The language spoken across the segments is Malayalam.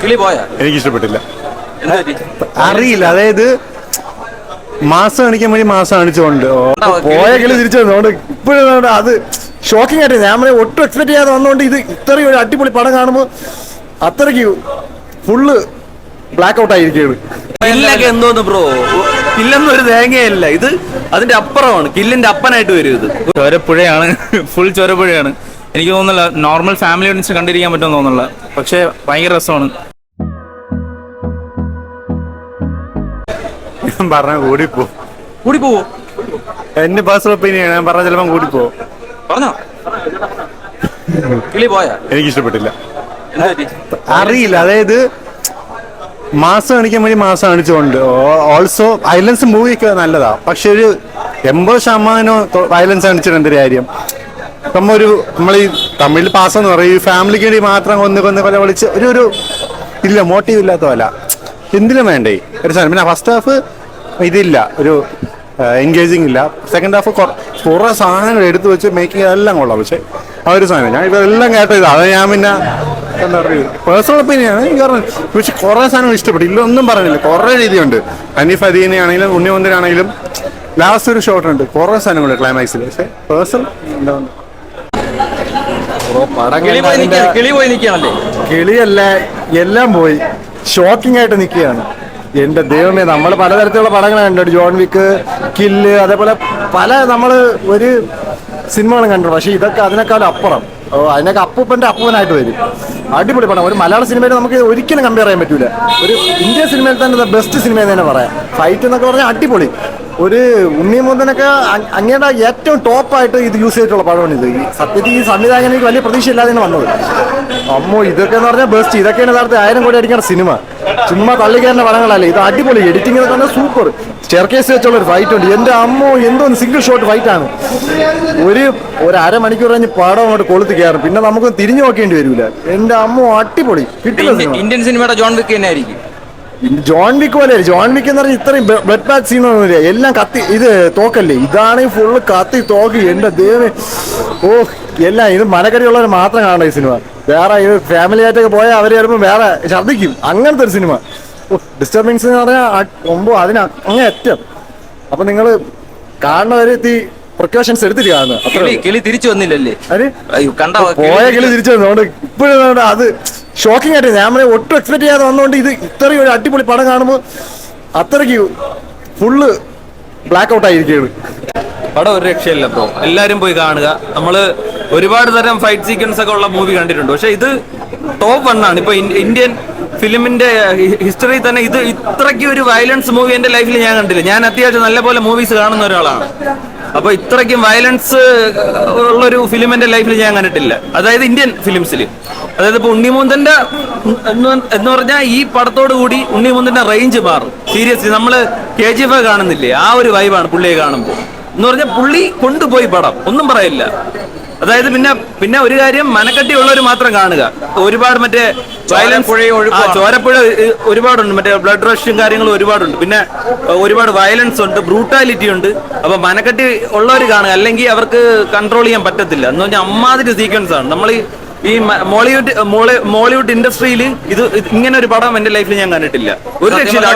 കിളി പോയാ എനിക്ക് ഇഷ്ടപ്പെട്ടില്ല. എന്താ പറ്റി? അറിയില്ല, അതായത് മാസം കാണിക്കാൻ വേണ്ടി മാസം കാണിച്ചുകൊണ്ട് പോയ കിളി തിരിച്ചു വന്നോണ്ട് ഇപ്പോഴും അത് ഷോക്കിംഗ് ആയിട്ട് ഞാൻ ഒട്ടും എക്സ്പെക്ട് ചെയ്യാതെ വന്നോണ്ട് ഇത് ഇത്രയും ഒരു അടിപൊളി പടം കാണുമ്പോൾ അത്രയ്ക്ക് ഫുള്ള് ബ്ലാക്ക് ഔട്ട് ആയിരിക്കുകയാണ്. കില്ലൊക്കെ എന്തോന്ന് ബ്രോ, കില്ലെന്നും ഒരു തേങ്ങയല്ല, ഇത് അതിന്റെ അപ്പുറമാണ്, കില്ലിന്റെ അപ്പനായിട്ട് വരും. ഇത് ചോരപ്പുഴയാണ്, ഫുൾ ചോരപ്പുഴയാണ്. എനിക്ക് തോന്നുന്നില്ല നോർമൽ ഫാമിലി ഓഡിയൻസ് കണ്ടിരിക്കാൻ പറ്റുമെന്ന് തോന്നുന്നില്ല, പക്ഷെ ഭയങ്കര രസമാണ്. ഞാൻ പറഞ്ഞ കൂടിപ്പോ എന്റെ പേഴ്സണൽ ഒപ്പീനിയൻ, ഞാൻ പറഞ്ഞ ചിലപ്പം കൂടിപ്പോ. പറഞ്ഞോ, കിളി പോയാ എനിക്ക് ഇഷ്ടപ്പെട്ടില്ല. എന്താ പറ്റി? അറിയില്ല, അതായത് മാസം കാണിക്കാൻ വേണ്ടി മാസം കാണിച്ചുകൊണ്ട് ഓൾസോ വയലൻസ് മൂവിയൊക്കെ നല്ലതാ, പക്ഷെ ഒരു 80% വയലൻസ് കാണിച്ചിട്ട് എന്തൊരു കാര്യം. നമ്മൾ ഈ തമിഴിൽ പാസ്സെന്ന് പറയും, ഈ ഫാമിലിക്ക് വേണ്ടി മാത്രം കൊല വിളിച്ച് ഒരു ഇല്ല, മോട്ടീവ് ഇല്ലാത്ത പോലെ എന്തിനും വേണ്ടേ ഒരു സാധനം. പിന്നെ ഫസ്റ്റ് ഹാഫ് ഇതില്ല, ഒരു എൻഗേജിങ് ഇല്ല. സെക്കൻഡ് ഹാഫ് കുറേ സാധനങ്ങൾ എടുത്തു വെച്ച് മേക്കിംഗ് എല്ലാം കൊള്ളാം. പക്ഷെ ആ ഒരു സാധനം ഞാൻ ഇതെല്ലാം കേട്ടത്, അത് ഞാൻ പിന്നെ എന്താ പറയുക, പേഴ്സണൽ ഒപ്പീനിയാണ് എനിക്ക് പറഞ്ഞത്. പക്ഷെ കുറേ സാധനങ്ങൾ ഇഷ്ടപ്പെട്ടു, ഇല്ല ഒന്നും പറഞ്ഞില്ല. കുറേ രീതിയുണ്ട്, ഹനീഫ് അദീനെ ആണെങ്കിലും ഉണ്ണിമന്ദിരാണെങ്കിലും ലാസ്റ്റ് ഒരു ഷോട്ട് ഉണ്ട്, കുറേ സാധനങ്ങളുണ്ട് ക്ലൈമാക്സിൽ. പക്ഷെ പേഴ്സണൽ എന്താ കിളിയല്ല, എല്ലാം പോയി ഷോക്കിംഗ് ആയിട്ട് നിൽക്കുകയാണ്. എന്റെ ദൈവമേ, നമ്മൾ പലതരത്തിലുള്ള പടങ്ങൾ കണ്ടു, ജോൺ വിക്ക്, കില്ല്, അതേപോലെ പല നമ്മൾ ഒരു സിനിമകളും കണ്ടു. പക്ഷെ ഇതൊക്കെ അതിനേക്കാളും അപ്പുറം, അതിനൊക്കെ അപ്പൂപ്പന്റെ അപ്പൂപ്പനായിട്ട് വരും. അടിപൊളി പടം. ഒരു മലയാള സിനിമയിൽ നമുക്ക് ഒരിക്കലും കമ്പയർ ചെയ്യാൻ പറ്റൂല. ഒരു ഇന്ത്യൻ സിനിമയിൽ തന്നെ ബെസ്റ്റ് സിനിമ എന്ന് തന്നെ പറയാം. ഫൈറ്റ് എന്നൊക്കെ പറഞ്ഞാൽ അടിപൊളി. ഒരു ഉണ്ണിമുന്തനൊക്കെ അങ്ങയുടെ ഏറ്റവും ടോപ്പായിട്ട് ഇത് യൂസ് ചെയ്തിട്ടുള്ള പടമാണ് ഇത്. ഈ സത്യത്തിൽ ഈ സംവിധായകനിക്ക് വലിയ പ്രതീക്ഷയില്ലാതെയാണ് വന്നത്. അമ്മോ, ഇതൊക്കെ എന്ന് പറഞ്ഞാൽ ബെസ്റ്റ്. ഇതൊക്കെയാണ് യഥാർത്ഥത്തിൽ 1000 കോടി അടിക്കുന്ന സിനിമ. ചുമ്മാ തള്ളിക്കയറുന്ന പടങ്ങളല്ലേ ഇത്. അടിപൊളി എഡിറ്റിംഗ് എന്ന് പറഞ്ഞാൽ സൂപ്പർ. സ്റ്റെയർകേസ് വെച്ചുള്ള ഒരു ഫൈറ്റ് ഉണ്ട്. എന്റെ അമ്മോ, എന്തോ സിംഗിൾ ഷോട്ട് ഫൈറ്റ് ആണ്. ഒരു അരമണിക്കൂർ കഴിഞ്ഞ് പടം അങ്ങോട്ട് കൊളുത്തി കയറും, പിന്നെ നമുക്ക് തിരിഞ്ഞു നോക്കേണ്ടി വരില്ല. എന്റെ അമ്മോ, അടിപൊളി. ഇന്ത്യൻ സിനിമയുടെ ജോൺ വിക്ക് തന്നെ ആയിരിക്കും. ജോൺ വിക്ക് പോലെ. ജോൺ വിക്ക് എന്ന് പറഞ്ഞാൽ ഇത്രയും ബ്ലഡ് പാക്ക് സീനൊന്നുമില്ല, എല്ലാം കത്തി. ഇത് തോക്കല്ലേ, ഇതാണെങ്കിൽ ഫുള്ള് കത്തി തോക്ക്. എന്റെ ദൈവമേ, ഓ എല്ലാം ഇത് മനക്കടിയുള്ളവർ മാത്രം കാണണം ഈ സിനിമ. വേറെ ഇത് ഫാമിലി ആയിട്ടൊക്കെ പോയാൽ അവർ ചിലപ്പോൾ വേറെ ഛർദ്ദിക്കും, അങ്ങനത്തെ ഒരു സിനിമ. ഡിസ്റ്റർബൻസ് എന്ന് പറഞ്ഞാൽ അതിന് അങ്ങേ അറ്റം. അപ്പൊ നിങ്ങൾ കാണുന്നവര് പ്രിക്കോഷൻസ് എടുത്തിട്ട് കാണുന്നത്. കിളി തിരിച്ചു വന്നില്ലല്ലേ, പോയ കിളി തിരിച്ചു വന്നോണ്ട് ഇപ്പോഴും അത് ഷോക്കിംഗ് ആയിട്ട് ഞാൻ ഒട്ടും എക്സ്പെക്ട് ചെയ്യാതെ വന്നോണ്ട് ഇത് ഇത്രയും ഒരു അടിപൊളി പടം കാണുമ്പോൾ അത്രയ്ക്ക് ഫുള്ള് ബ്ലാക്ക് ഔട്ട് ആയിരിക്കുകയാണ്. പടം ഒരു രക്ഷയില്ല ബ്രോ, എല്ലാരും പോയി കാണുക. നമ്മള് ഒരുപാട് തരം ഫൈറ്റ് സീക്വൻസ് ഒക്കെ ഉള്ള മൂവി കണ്ടിട്ടുണ്ട്, പക്ഷെ ഇത് ടോപ്പ് 1 ആണ്. ഇപ്പൊ ഇന്ത്യൻ ഫിലിമിന്റെ ഹിസ്റ്ററി തന്നെ ഇത് ഇത്രയ്ക്ക് ഒരു വയലൻസ് മൂവി എന്റെ ലൈഫിൽ ഞാൻ കണ്ടില്ല. ഞാൻ അത്യാവശ്യം നല്ലപോലെ മൂവീസ് കാണുന്ന ഒരാളാണ്. അപ്പൊ ഇത്രയ്ക്കും വയലൻസ് ഉള്ളൊരു ഫിലിം എന്റെ ലൈഫിൽ ഞാൻ കണ്ടിട്ടില്ല, അതായത് ഇന്ത്യൻ ഫിലിംസിൽ. അതായത് ഇപ്പൊ ഉണ്ണിമുന്തന്റെ എന്ന് പറഞ്ഞാൽ ഈ പടത്തോടു കൂടി ഉണ്ണിമുന്തന്റെ റേഞ്ച് മാറും. സീരിയസ്ലി നമ്മള് KGF കാണുന്നില്ലേ, ആ ഒരു വൈബാണ് പുള്ളിയെ കാണുമ്പോൾ. എന്ന് പറഞ്ഞാൽ പുള്ളി കൊണ്ടുപോയി പടം, ഒന്നും പറയില്ല. അതായത് പിന്നെ ഒരു കാര്യം, മനക്കട്ടി ഉള്ളവർ മാത്രം കാണുക. ഒരുപാട് മറ്റേ ചോരപ്പുഴ ഒരുപാടുണ്ട്, മറ്റേ ബ്ലഡ് റഷും കാര്യങ്ങളും ഒരുപാടുണ്ട്. പിന്നെ ഒരുപാട് വയലൻസ് ഉണ്ട്, ബ്രൂട്ടാലിറ്റി ഉണ്ട്. അപ്പൊ മനക്കട്ടി ഉള്ളവർ കാണുക, അല്ലെങ്കിൽ അവർക്ക് കൺട്രോൾ ചെയ്യാൻ പറ്റത്തില്ല. എന്ന് പറഞ്ഞാൽ അമ്മാതിരി സീക്വൻസ് ആണ്. നമ്മൾ ഈ മോളിവുഡ് ഇൻഡസ്ട്രിയിൽ ഇത് ഇങ്ങനെ ഒരു പടം എന്റെ ലൈഫിൽ ഞാൻ കണ്ടിട്ടില്ല. ഒരു രക്ഷയില്ല.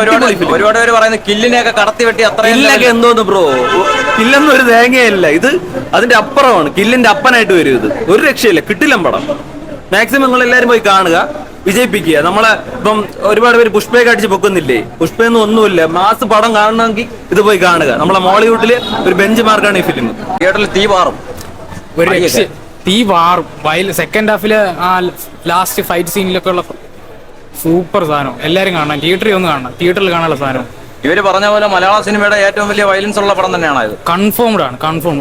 ഒരുപാട് പേര് പറയുന്നത് കില്ലിനെയൊക്കെ കടത്തി വെട്ടി കില്ലൊക്കെ എന്തോന്ന് ബ്രോ, കില്ലെന്നും ഒരു തേങ്ങയല്ല, ഇത് അതിന്റെ അപ്പുറമാണ്, കില്ലിന്റെ അപ്പനായിട്ട് വരും. ഇത് ഒരു രക്ഷയില്ല, കിട്ടില്ല പടം. മാക്സിമം നിങ്ങൾ എല്ലാവരും പോയി കാണുക, വിജയിപ്പിക്കുക. നമ്മളെ ഇപ്പം ഒരുപാട് പേര് പുഷ്പയൊക്കെ അടിച്ച് പൊക്കുന്നില്ലേ, പുഷ്പയൊന്നും ഒന്നുമില്ല. മാസ് പടം കാണണമെങ്കിൽ ഇത് പോയി കാണുക. നമ്മളെ മോളിവുഡില് ഒരു ബെഞ്ച് മാർക്കാണ് ഈ ഫിലിം. തിയേറ്ററിൽ തീ മാറും, തീ വാറും. സെക്കൻഡ് ഹാഫില് ആ ലാസ്റ്റ് ഫൈറ്റ് സീനിലൊക്കെ ഉള്ള സൂപ്പർ സാധനം. എല്ലാരും കാണണം, തിയേറ്ററിൽ ഒന്ന് കാണണം, തിയേറ്ററിൽ കാണാനുള്ള സാധനം. ഇവര് പറഞ്ഞ പോലെ മലയാള സിനിമയുടെ ഏറ്റവും വലിയ വയലൻസ് ഉള്ള പടം തന്നെയാണ് ഇത്. കൺഫേംഡ് ആണ്, കൺഫേം.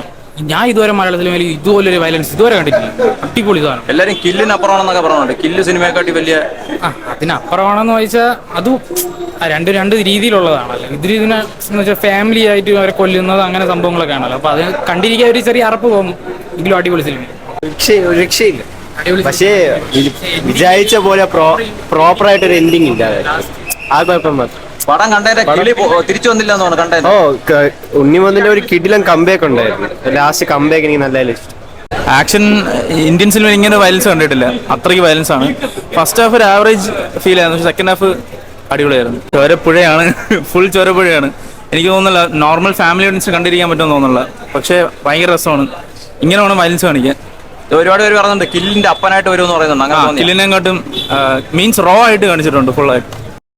ഞാൻ ഇതുവരെ മലയാള സിനിമയിൽ ഇതുപോലൊരു വയലൻസ് ഇതുവരെ കണ്ടിട്ടില്ല. അടിപൊളി സാധനം. എല്ലാരും കില്ലിനപ്പുറമാണെന്നൊക്കെ പറയുന്നുണ്ട്. കില്ല് സിനിമയെക്കാട്ടി വലിയ അതിനപ്പുറമാണെന്ന് ചോദിച്ചാൽ അത് രണ്ട് രീതിയിലുള്ളതാണല്ലോ. ഇതിനെ വെച്ചാൽ ഫാമിലി ആയിട്ട് അവരെ കൊല്ലുന്നത് അങ്ങനെ സംഭവങ്ങളൊക്കെ ആണല്ലോ. അപ്പൊ അത് കണ്ടിരിക്കാൻ ഒരു ചെറിയ അറപ്പ് തോന്നും. എങ്കിലും അടിപൊളി സിനിമ, ഒരു രക്ഷയില്ല. പക്ഷേ വിചാരിച്ച പോലെ പ്രോപ്പറായിട്ട് ഒരു എൻഡിങ് ഇല്ല. ആ കുഴപ്പം മാത്രം. പടം കണ്ടേരെ കിളി തിരിച്ചു വന്നില്ല എന്ന് തോന്നുന്നു. ഉണ്ണിമുന്തന്റെ ഒരു കിടിലൻ കംബാക്ക് ഉണ്ടായിരുന്നു. ലാസ്റ്റ് കംബാക്ക് എനിക്ക് നല്ല ഇഷ്ടം. ആക്ഷൻ ഇന്ത്യൻ സിനിമ ഇങ്ങനെ വയലൻസ് കണ്ടിട്ടില്ല, അത്രയ്ക്ക് വയലൻസ് ആണ്. ഫസ്റ്റ് ഹാഫ് ഒരു ആവറേജ് ഫീൽ ആയിരുന്നു, പക്ഷെ സെക്കൻഡ് ഹാഫ് അടിപൊളിയായിരുന്നു. ചോരപ്പുഴയാണ്, ഫുൾ ചോരപ്പുഴയാണ്. എനിക്ക് തോന്നുന്നില്ല നോർമൽ ഫാമിലി ഓഡിയൻസ് കണ്ടിരിക്കാൻ പറ്റുമെന്ന് തോന്നുന്നില്ല, പക്ഷേ ഭയങ്കര രസമാണ്. ഇങ്ങനെ വേണം വയലൻസ് കാണിക്കാൻ. ഒരുപാട് പേര് പറയുന്നുണ്ട് കില്ലിന്റെ അപ്പനായിട്ട് വരുമെന്ന് പറയുന്നുണ്ട്. അങ്ങനെ കില്ലിനെക്കാട്ടും മീൻസ് റോ ആയിട്ട് കാണിച്ചിട്ടുണ്ട് ഫുള്ളായിട്ട്.